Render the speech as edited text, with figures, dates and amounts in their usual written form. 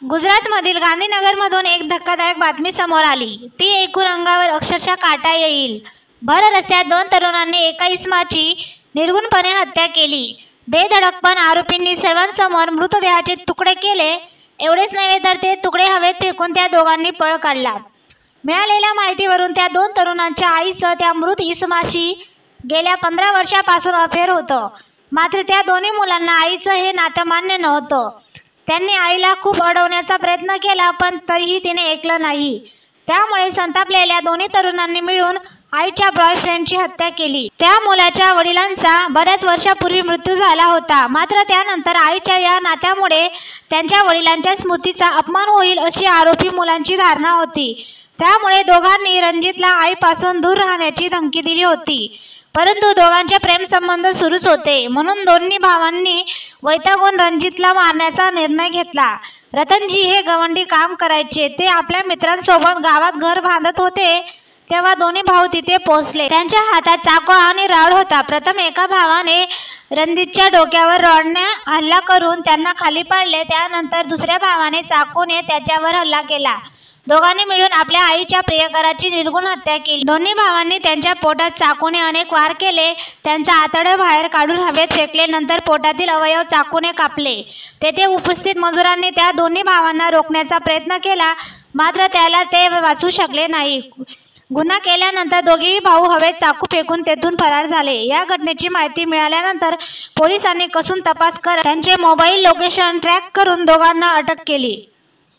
गुजरातमधील गांधीनगरमधून एक धक्कादायक बातमी समोर आली. ती ऐकून अंगावर अक्षरशः काटा येईल. भर रस्त्यात दोन तरुणांनी एका इसमाची निर्घृणपणे हत्या केली. बेधडकपण आरोपींनी सर्वांसमोर मृतदेहाचे तुकडे केले. एवढेच नव्हे तर ते तुकडे हवेत फेकून त्या दोघांनी पळ काढला. मिळालेल्या माहितीवरून त्या दोन तरुणांच्या आईचं त्या मृत इसमाशी गेल्या 15 वर्षापासून अफेअर होतं. मात्र त्या दोन्ही मुलांना आईचं हे नातं मान्य नव्हतं. त्यांनी आईला खूप अडवण्याचा प्रयत्न केला, पण तरीही तिने ऐकलं नाही. त्यामुळे संतापलेल्या दोन्ही तरुणांनी मिळून आईच्या बॉयफ्रेंडची हत्या केली. त्या मुलाच्या वडिलांचा बऱ्याच वर्षापूर्वी मृत्यू झाला होता. मात्र त्यानंतर आईच्या या नात्यामुळे त्यांच्या वडिलांच्या स्मृतीचा अपमान होईल अशी आरोपी मुलांची धारणा होती. त्यामुळे दोघांनी रणजितला आईपासून दूर राहण्याची धमकी दिली होती. परंतु दोघांचे प्रेमसंबंध सुरूच होते. म्हणून दोन्ही भावांनी वैतागून रणजितला मारण्याचा निर्णय घेतला. रतनजी हे गवंडी काम करायचे. ते आपल्या मित्रांसोबत गावात घर बांधत होते तेव्हा दोन्ही भाऊ तिथे पोहोचले. त्यांच्या हातात चाकू आणि रॉड होता. प्रथम एका भावाने रणजितच्या डोक्यावर रॉडने हल्ला करून त्यांना खाली पाडले. त्यानंतर दुसऱ्या भावाने चाकूने त्याच्यावर हल्ला केला. दोघांनी मिळून आपल्या आईच्या प्रियकराची निर्घृण हत्या केली. दोन्ही भावांनी त्यांच्या पोटात चाकूने अनेक वार केले. त्यांचा आतडे बाहेर काढून हवेत फेकले. नंतर पोटातील अवयव चाकूने कापले. तेथे उपस्थित मजुरांनी त्या दोन्ही भावांना रोखण्याचा प्रयत्न केला, मात्र त्याला ते वाचू शकले नाही. गुन्हा केल्यानंतर दोघेही भाऊ हवेत चाकू फेकून तेथून फरार झाले. या घटनेची माहिती मिळाल्यानंतर पोलिसांनी कसून तपास करत त्यांचे मोबाईल लोकेशन ट्रॅक करून दोघांना अटक केली.